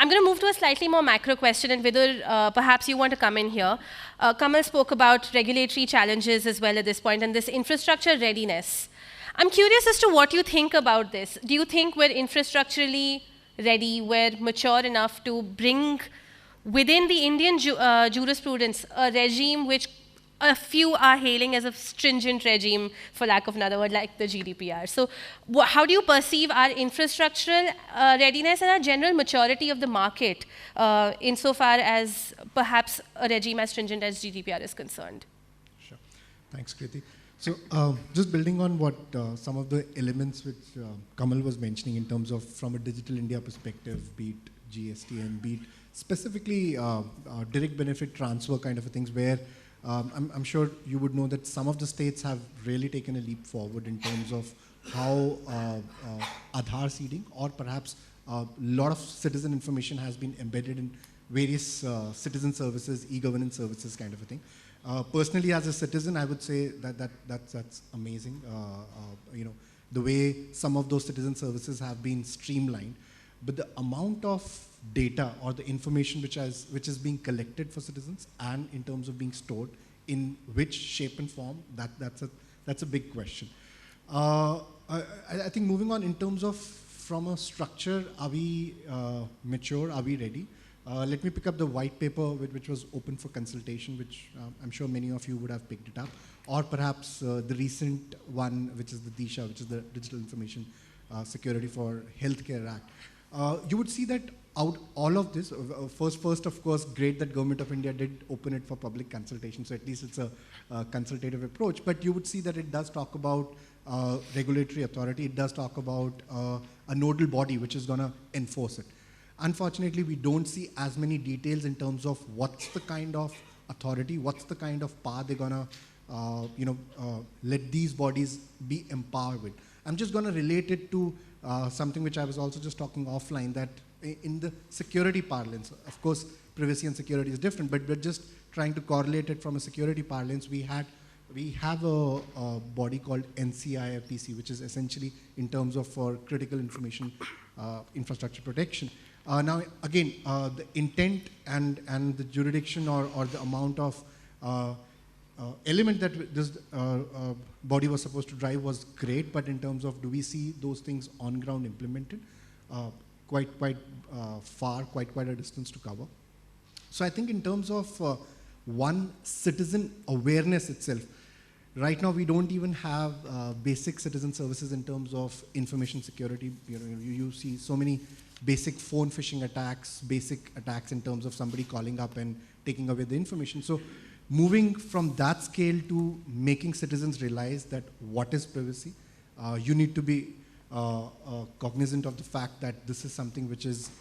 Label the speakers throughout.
Speaker 1: I'm going to move to a slightly more macro question, and Vidur, perhaps you want to come in here. Kamal spoke about regulatory challenges as well at this point, and this infrastructure readiness. I'm curious as to what you think about this. Do you think we're infrastructurally ready, we're mature enough to bring within the Indian jurisprudence a regime which a few are hailing as a stringent regime, for lack of another word, like the GDPR. So how do you perceive our infrastructural readiness and our general maturity of the market insofar as perhaps a regime as stringent as GDPR is concerned?
Speaker 2: Sure. Thanks, Kriti. So just building on what some of the elements which Kamal was mentioning in terms of from a digital India perspective, be it GST and be it specifically direct benefit transfer kind of things where I'm sure you would know that some of the states have really taken a leap forward in terms of how Aadhaar seeding or perhaps a lot of citizen information has been embedded in various citizen services, e-governance services kind of a thing. Personally, as a citizen, I would say that's amazing. You know, the way some of those citizen services have been streamlined, but the amount of data or the information which is being collected for citizens and in terms of being stored in which shape and form, that's a big question. I think moving on in terms of from a structure, are we mature? Are we ready? Let me pick up the white paper which was open for consultation, which I'm sure many of you would have picked it up, or perhaps the recent one, which is the DISHA, which is the Digital Information Security for Healthcare Act. You would see that out all of this, first of course, great that Government of India did open it for public consultation, so at least it's a consultative approach, but you would see that it does talk about regulatory authority, it does talk about a nodal body which is going to enforce it. Unfortunately, we don't see as many details in terms of what's the kind of authority, what's the kind of power they're going to let these bodies be empowered with. I'm just going to relate it to something which I was also just talking offline, that in the security parlance, of course, privacy and security is different, but we're just trying to correlate it from a security parlance. We have a body called NCIFPC, which is essentially in terms of for critical information infrastructure protection. Now, again, the intent and the jurisdiction or the amount of element that this body was supposed to drive was great, but in terms of do we see those things on ground implemented, quite far, quite a distance to cover. So I think in terms of one, citizen awareness itself, right now we don't even have basic citizen services in terms of information security. You see so many basic phone phishing attacks, basic attacks in terms of somebody calling up and taking away the information. So moving from that scale to making citizens realize that what is privacy, you need to be cognizant of the fact that this is something which is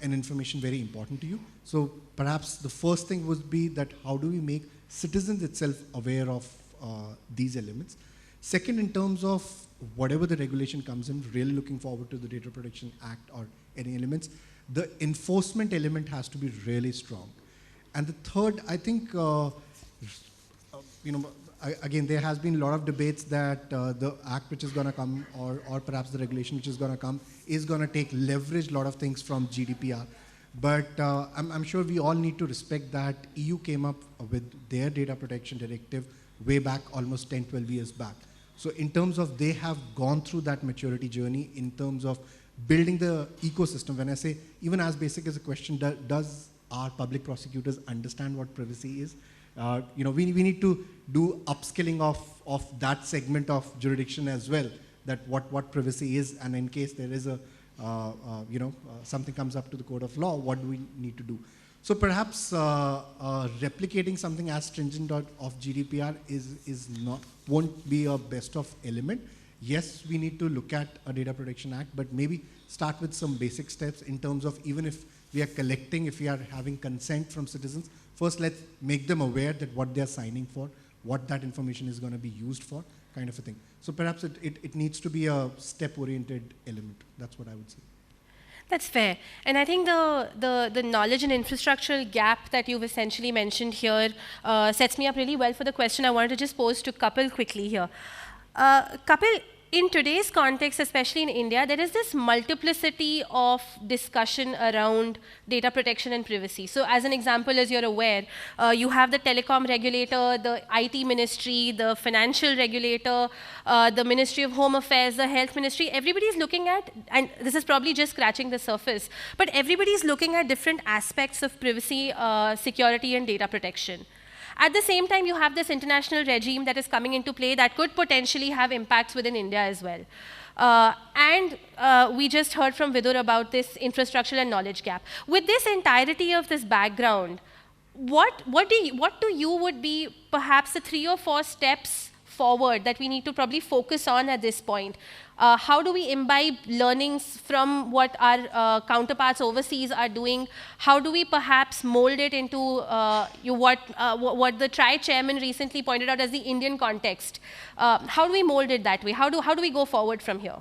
Speaker 2: an information very important to you. So perhaps the first thing would be that how do we make citizens itself aware of these elements. Second, in terms of whatever the regulation comes in, really looking forward to the Data Protection Act or any elements, the enforcement element has to be really strong. And the third, I think, again, there has been a lot of debates that the act which is going to come or perhaps the regulation which is going to come is going to take leverage a lot of things from GDPR. But I'm sure we all need to respect that EU came up with their data protection directive way back almost 10, 12 years back. So in terms of they have gone through that maturity journey in terms of building the ecosystem. When I say even as basic as a question, does our public prosecutors understand what privacy is? We need to do upskilling of that segment of jurisdiction as well, that what privacy is, and in case there is a something comes up to the code of law, what do we need to do? So perhaps replicating something as stringent of GDPR won't be a best of element. Yes, we need to look at a Data Protection Act, but maybe start with some basic steps in terms of even if we are collecting, if we are having consent from citizens, first let's make them aware that what they're signing for, what that information is going to be used for, kind of a thing. So perhaps it needs to be a step-oriented element. That's what I would say.
Speaker 1: That's fair. And I think the knowledge and infrastructural gap that you've essentially mentioned here sets me up really well for the question I wanted to just pose to Kapil quickly here. Kapil, in today's context, especially in India, there is this multiplicity of discussion around data protection and privacy. So as an example, as you're aware, you have the telecom regulator, the IT ministry, the financial regulator, the Ministry of Home Affairs, the health ministry. Everybody's looking at, and this is probably just scratching the surface, but everybody's looking at different aspects of privacy, security, and data protection. At the same time, you have this international regime that is coming into play that could potentially have impacts within India as well. We just heard from Vidur about this infrastructural and knowledge gap. With this entirety of this background, what to you would be perhaps the 3 or 4 steps forward that we need to probably focus on at this point? How do we imbibe learnings from what our counterparts overseas are doing? How do we perhaps mold it into what the TRI chairman recently pointed out as the Indian context? How do we mold it that way? How do we go forward from here?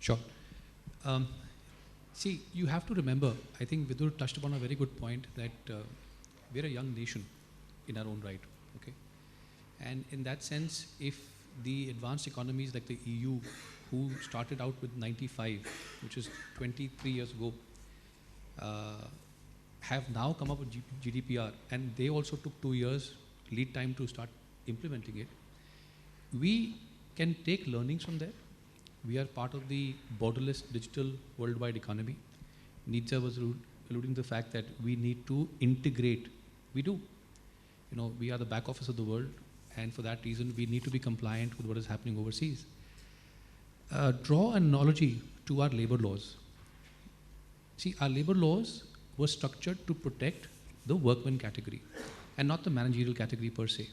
Speaker 3: Sure. See, you have to remember, I think Vidur touched upon a very good point that we're a young nation in our own right, okay? And in that sense, if the advanced economies like the EU, who started out with 95, which is 23 years ago, have now come up with GDPR, and they also took 2 years lead time to start implementing it, we can take learnings from there. We are part of the borderless digital worldwide economy. Neetja was alluding to the fact that we need to integrate. We do. You know, we are the back office of the world, and for that reason, we need to be compliant with what is happening overseas. Draw an analogy to our labor laws. See, our labor laws were structured to protect the workman category and not the managerial category per se.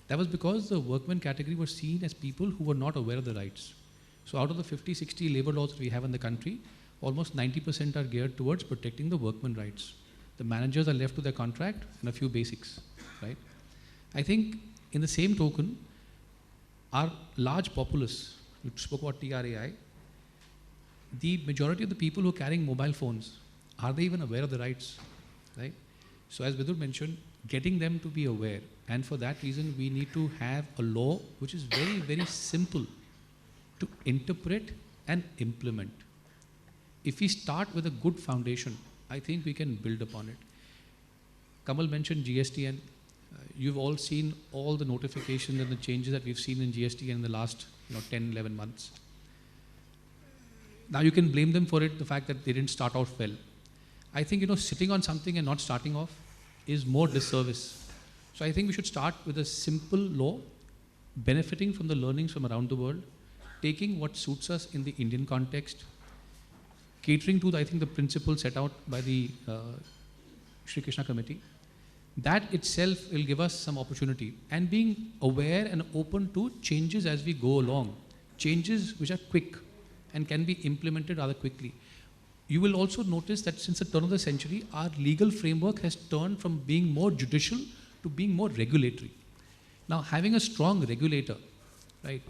Speaker 3: That was because the workman category were seen as people who were not aware of the rights. So out of the 50, 60 labor laws that we have in the country, almost 90% are geared towards protecting the workman rights. The managers are left to their contract and a few basics, right? I think in the same token, our large populace, you spoke about TRAI, the majority of the people who are carrying mobile phones, are they even aware of the rights, right? So as Vidur mentioned, getting them to be aware, and for that reason, we need to have a law which is very, very simple to interpret and implement. If we start with a good foundation, I think we can build upon it. Kamal mentioned GSTN. You've all seen all the notifications and the changes that we've seen in GSTN in the last 10, 11 months. Now you can blame them for it, the fact that they didn't start off well. I think sitting on something and not starting off is more disservice. So I think we should start with a simple law, benefiting from the learnings from around the world, taking what suits us in the Indian context, catering to, I think, the principles set out by the Shri Krishna committee. That itself will give us some opportunity, and being aware and open to changes as we go along, changes which are quick and can be implemented rather quickly. You will also notice that since the turn of the century, our legal framework has turned from being more judicial to being more regulatory. Now, having a strong regulator, right?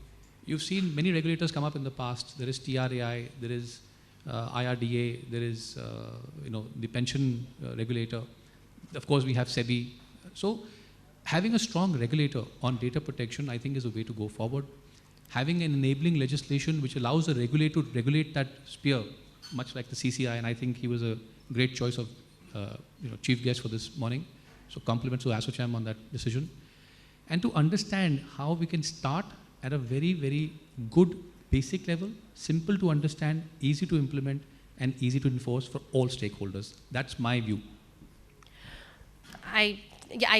Speaker 3: You've seen many regulators come up in the past. There is TRAI, there is IRDA, there is the pension regulator. Of course, we have SEBI. So having a strong regulator on data protection, I think, is a way to go forward. Having an enabling legislation which allows a regulator to regulate that sphere, much like the CCI, and I think he was a great choice of chief guest for this morning. So compliments to Assocham on that decision. And to understand how we can start at a very, very good basic level, simple to understand, easy to implement, and easy to enforce for all stakeholders. That's my view.
Speaker 1: I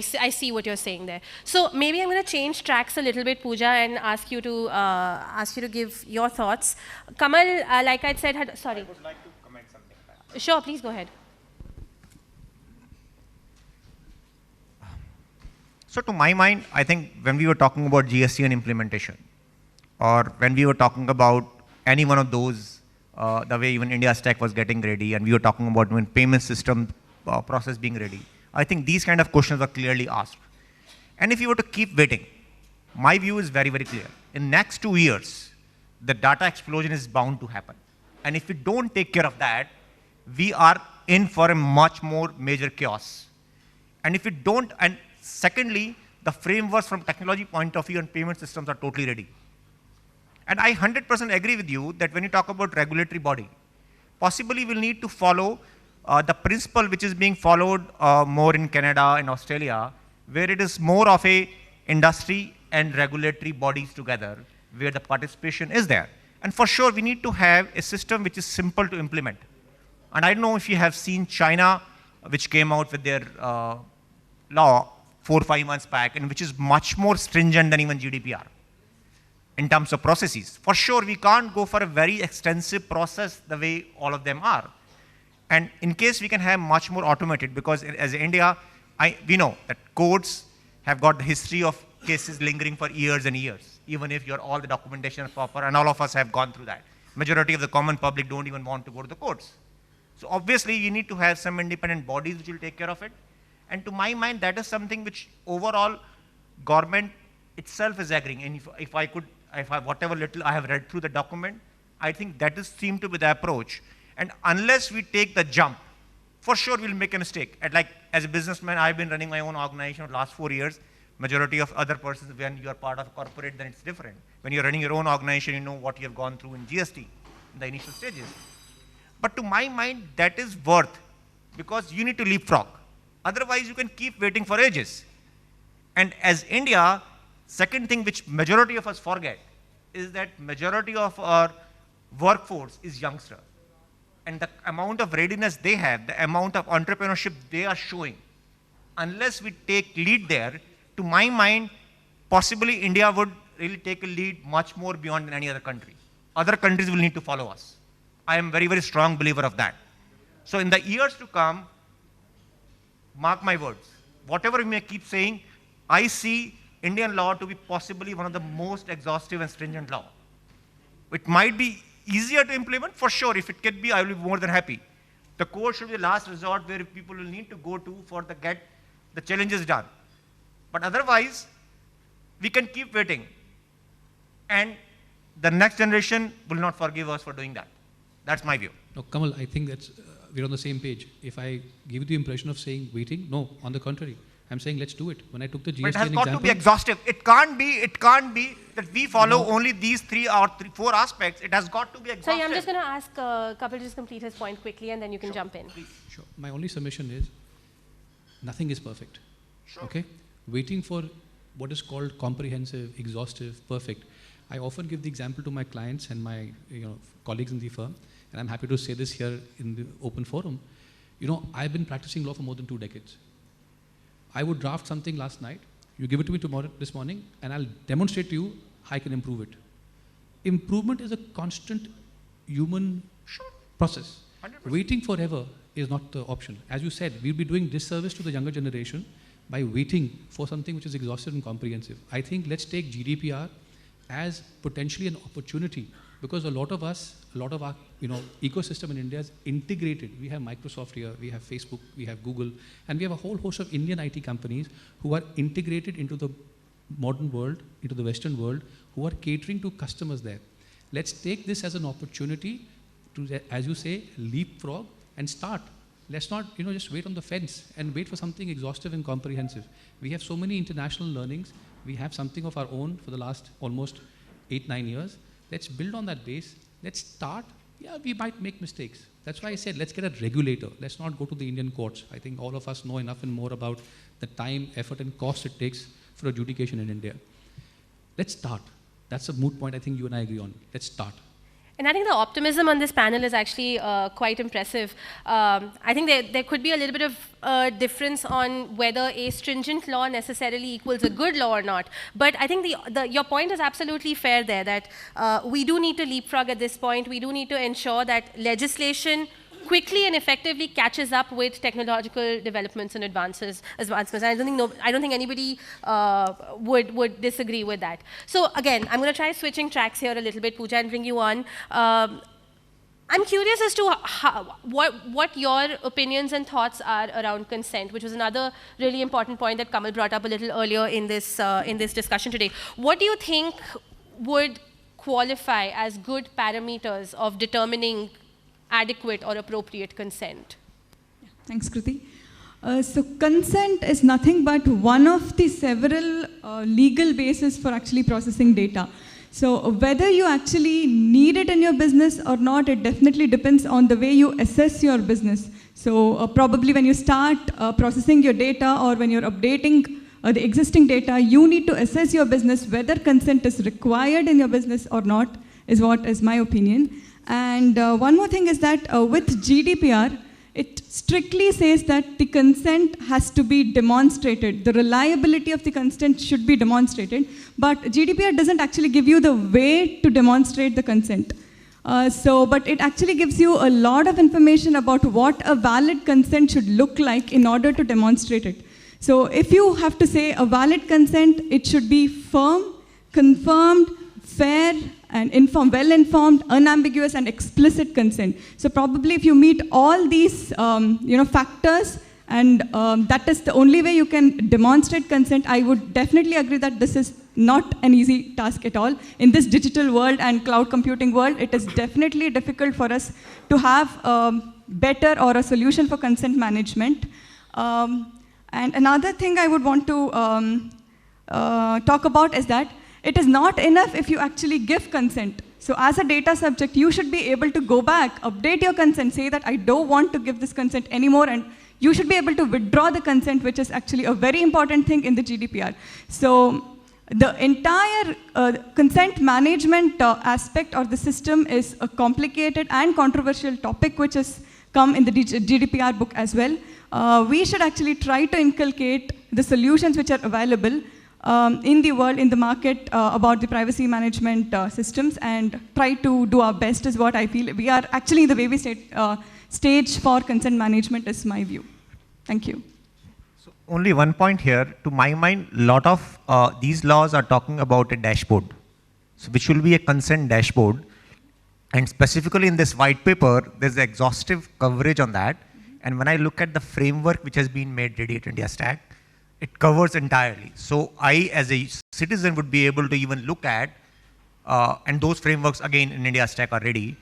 Speaker 1: see what you're saying there. So maybe I'm going to change tracks a little bit, Pooja, and ask you to give your thoughts. Kamal, like I said, sorry.
Speaker 4: I would like to comment something.
Speaker 1: Sure, please go ahead.
Speaker 4: So to my mind, I think when we were talking about GST and implementation, or when we were talking about any one of those, the way even India's tech was getting ready, and we were talking about when payment system process being ready, I think these kind of questions are clearly asked. And if you were to keep waiting, my view is very, very clear. In next 2 years, the data explosion is bound to happen. And if we don't take care of that, we are in for a much more major chaos. And if we don't, and secondly, the frameworks from technology point of view and payment systems are totally ready. And I 100% agree with you that when you talk about regulatory body, possibly we'll need to follow the principle which is being followed more in Canada and Australia, where it is more of a industry and regulatory bodies together, where the participation is there. And for sure, we need to have a system which is simple to implement. And I don't know if you have seen China, which came out with their law 4 or 5 months back, and which is much more stringent than even GDPR in terms of processes. For sure, we can't go for a very extensive process the way all of them are. And in case we can have much more automated, because as India, we know that courts have got the history of cases lingering for years and years, even if all the documentation is proper, and all of us have gone through that. Majority of the common public don't even want to go to the courts. So obviously, you need to have some independent bodies which will take care of it. And to my mind, that is something which overall government itself is agreeing. And whatever little I have read through the document, I think that is seemed to be the approach. And unless we take the jump, for sure we'll make a mistake. And like as a businessman, I've been running my own organization for the last 4 years. Majority of other persons, when you are part of a corporate, then it's different. When you're running your own organization, you know what you have gone through in GST, in the initial stages. But to my mind, that is worth, because you need to leapfrog. Otherwise, you can keep waiting for ages. And as India, second thing which majority of us forget is that majority of our workforce is youngster. And the amount of readiness they have, the amount of entrepreneurship they are showing, unless we take lead there, to my mind, possibly India would really take a lead much more beyond than any other country. Other countries will need to follow us. I am very, very strong believer of that. So in the years to come, mark my words, whatever we may keep saying, I see Indian law to be possibly one of the most exhaustive and stringent law. It might be easier to implement, for sure. If it can be, I will be more than happy. The court should be the last resort where people will need to go to for get the challenges done. But otherwise, we can keep waiting. And the next generation will not forgive us for doing that. That's my view.
Speaker 3: No, Kamal, I think that's, we're on the same page. If I give you the impression of saying waiting, no, on the contrary. I'm saying let's do it. When I took the GST
Speaker 4: but it has
Speaker 3: example,
Speaker 4: got to be exhaustive. It can't be that we follow only these 3 or 4 aspects. It has got to be exhaustive.
Speaker 1: Sorry, I'm just going to ask Kapil to just complete his point quickly, and then you can jump in.
Speaker 4: Please.
Speaker 3: Sure. My only submission is nothing is perfect.
Speaker 4: Sure.
Speaker 3: Okay? Waiting for what is called comprehensive, exhaustive, perfect. I often give the example to my clients and my colleagues in the firm, and I'm happy to say this here in the open forum. I've been practicing law for more than 2 decades. I would draft something last night, you give it to me this morning, and I'll demonstrate to you how I can improve it. Improvement is a constant human process.
Speaker 4: 100%.
Speaker 3: Waiting forever is not the option. As you said, we'll be doing disservice to the younger generation by waiting for something which is exhaustive and comprehensive. I think let's take GDPR as potentially an opportunity, because a lot of our ecosystem in India is integrated. We have Microsoft here, we have Facebook, we have Google, and we have a whole host of Indian IT companies who are integrated into the modern world, into the Western world, who are catering to customers there. Let's take this as an opportunity to, as you say, leapfrog and start. Let's not just wait on the fence and wait for something exhaustive and comprehensive. We have so many international learnings. We have something of our own for the last almost 8-9 years. Let's build on that base. Let's start. Yeah, we might make mistakes. That's why I said let's get a regulator. Let's not go to the Indian courts. I think all of us know enough and more about the time, effort, and cost it takes for adjudication in India. Let's start. That's a moot point I think you and I agree on. Let's start.
Speaker 1: And I think the optimism on this panel is actually quite impressive. I think there could be a little bit of difference on whether a stringent law necessarily equals a good law or not. But I think your point is absolutely fair there, that we do need to leapfrog at this point. We do need to ensure that legislation quickly and effectively catches up with technological developments and advancements. I don't think anybody would disagree with that. So again, I'm going to try switching tracks here a little bit, Pooja, and bring you on. I'm curious as to what your opinions and thoughts are around consent, which was another really important point that Kamal brought up a little earlier in this discussion today. What do you think would qualify as good parameters of determining adequate or appropriate consent?
Speaker 5: Thanks, Kriti. So consent is nothing but one of the several legal bases for actually processing data. So whether you actually need it in your business or not, it definitely depends on the way you assess your business. So probably when you start processing your data or when you're updating the existing data, you need to assess your business whether consent is required in your business or not, is what is my opinion. And one more thing is that with GDPR, it strictly says that the consent has to be demonstrated. The reliability of the consent should be demonstrated, but GDPR doesn't actually give you the way to demonstrate the consent. But it actually gives you a lot of information about what a valid consent should look like in order to demonstrate it. So if you have to say a valid consent, it should be firm, confirmed, fair, and well-informed, unambiguous, and explicit consent. So probably if you meet all these factors, and that is the only way you can demonstrate consent, I would definitely agree that this is not an easy task at all. In this digital world and cloud computing world, it is definitely difficult for us to have better or a solution for consent management. And another thing I would want to talk about is that it is not enough if you actually give consent. So as a data subject, you should be able to go back, update your consent, say that I don't want to give this consent anymore, and you should be able to withdraw the consent, which is actually a very important thing in the GDPR. So the entire consent management aspect or the system is a complicated and controversial topic which has come in the GDPR book as well. We should actually try to inculcate the solutions which are available in the world, in the market, about the privacy management systems, and try to do our best is what I feel. We are actually in the baby stage for consent management is my view. Thank you.
Speaker 4: So only one point here. To my mind, a lot of these laws are talking about a dashboard, so which will be a consent dashboard. And specifically in this white paper, there's exhaustive coverage on that. And when I look at the framework which has been made ready at India Stack, it covers entirely. So I, as a citizen, would be able to even look at, and those frameworks, again, in India Stack are ready,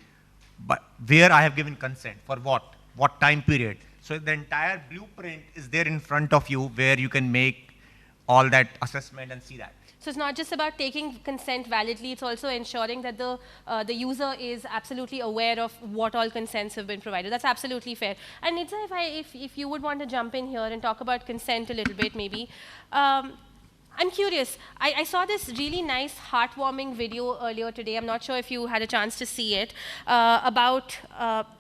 Speaker 4: but where I have given consent, for what time period. So the entire blueprint is there in front of you where you can make all that assessment and see that.
Speaker 1: So it's not just about taking consent validly, it's also ensuring that the user is absolutely aware of what all consents have been provided. That's absolutely fair. And Nitsa, if you would want to jump in here and talk about consent a little bit, maybe. I'm curious, I saw this really nice heartwarming video earlier today, I'm not sure if you had a chance to see it, about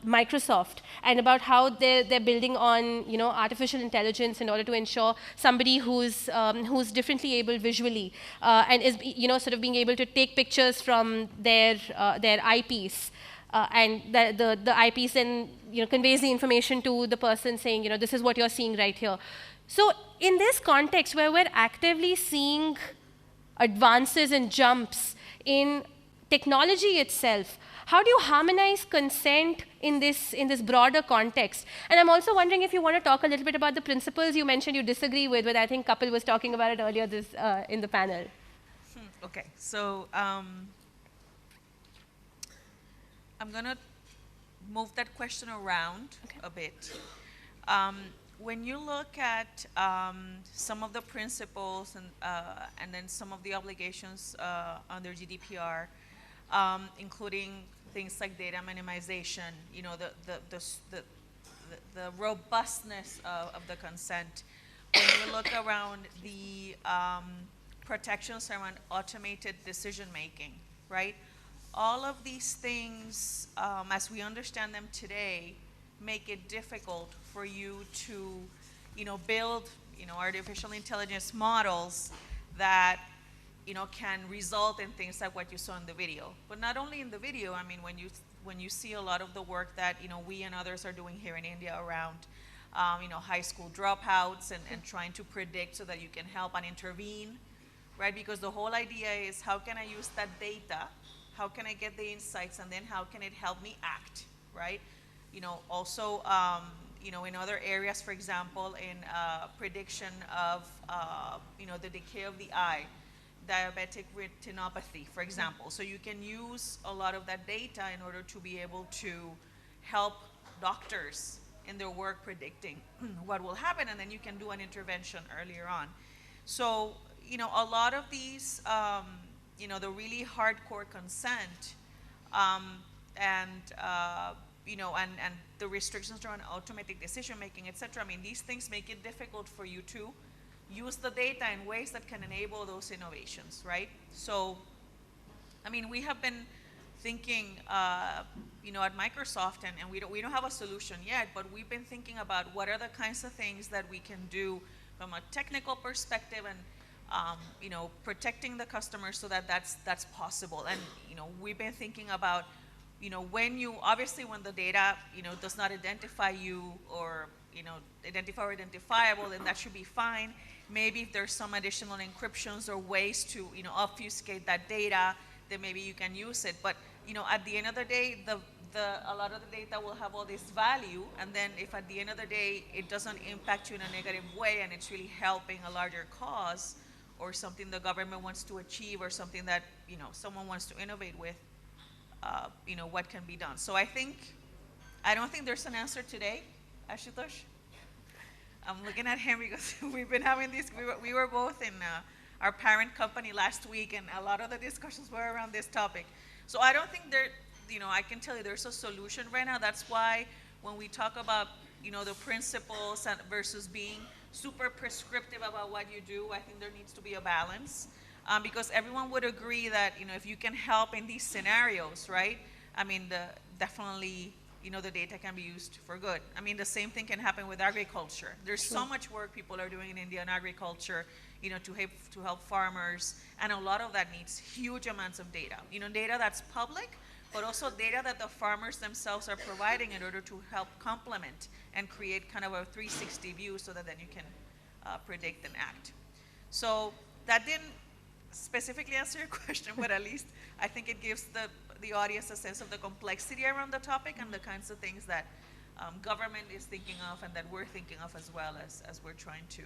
Speaker 1: Microsoft and about how they're building on artificial intelligence in order to ensure somebody who's differently able visually and is sort of being able to take pictures from their eyepiece. And the eyepiece then conveys the information to the person saying, this is what you're seeing right here. So in this context where we're actively seeing advances and jumps in technology itself, how do you harmonize consent in this broader context? And I'm also wondering if you want to talk a little bit about the principles you mentioned you disagree with, I think Kapil was talking about it earlier in the panel.
Speaker 6: Okay, so I'm going to move that question around a bit. When you look at some of the principles and then some of the obligations under GDPR, including things like data minimization, the robustness of the consent, when you look around the protections around automated decision making, right? All of these things, as we understand them today, make it difficult for you to, build, artificial intelligence models that, can result in things like what you saw in the video. But not only in the video, I mean, when you see a lot of the work that, we and others are doing here in India around, high school dropouts and trying to predict so that you can help and intervene, right? Because the whole idea is how can I use that data? How can I get the insights? And then how can it help me act, right? Also, in other areas, for example, in prediction of, the decay of the eye, diabetic retinopathy, for example. So you can use a lot of that data in order to be able to help doctors in their work predicting what will happen, and then you can do an intervention earlier on. So, a lot of these, the really hardcore consent, and the restrictions around automatic decision making, etc. I mean, these things make it difficult for you to use the data in ways that can enable those innovations, right? So, I mean, we have been thinking, at Microsoft, and we don't have a solution yet, but we've been thinking about what are the kinds of things that we can do from a technical perspective, and protecting the customer so that that's possible. And we've been thinking about, when the data does not identify you, or identify or identifiable, then that should be fine. Maybe if there's some additional encryptions or ways to obfuscate that data, then maybe you can use it. But at the end of the day, a lot of the data will have all this value, and then if at the end of the day it doesn't impact you in a negative way, and it's really helping a larger cause, or something the government wants to achieve, or something that someone wants to innovate with, what can be done. So I don't think there's an answer today, Ashutosh. I'm looking at him because we've been having these. We were both in our parent company last week, and a lot of the discussions were around this topic. So I don't think I can tell you there's a solution right now. That's why when we talk about the principles versus being super prescriptive about what you do, I think there needs to be a balance, because everyone would agree that if you can help in these scenarios, right? I mean, definitely the data can be used for good. I mean, the same thing can happen with agriculture. There's so much work people are doing in India in agriculture, to help farmers, and a lot of that needs huge amounts of data. Data that's public, but also data that the farmers themselves are providing in order to help complement and create kind of a 360 view, so that then you can predict and act. So that didn't specifically answer your question, but at least I think it gives the audience a sense of the complexity around the topic, and the kinds of things that government is thinking of, and that we're thinking of as well, as we're trying to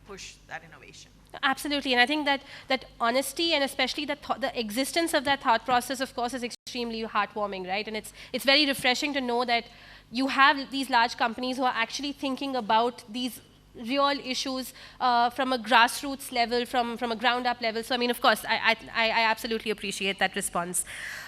Speaker 6: push that innovation.
Speaker 1: Absolutely, and I think that honesty, and especially the existence of that thought process, of course, is extremely heartwarming, right? And it's very refreshing to know that you have these large companies who are actually thinking about these real issues from a grassroots level, from a ground up level. So I mean, of course, I absolutely appreciate that response.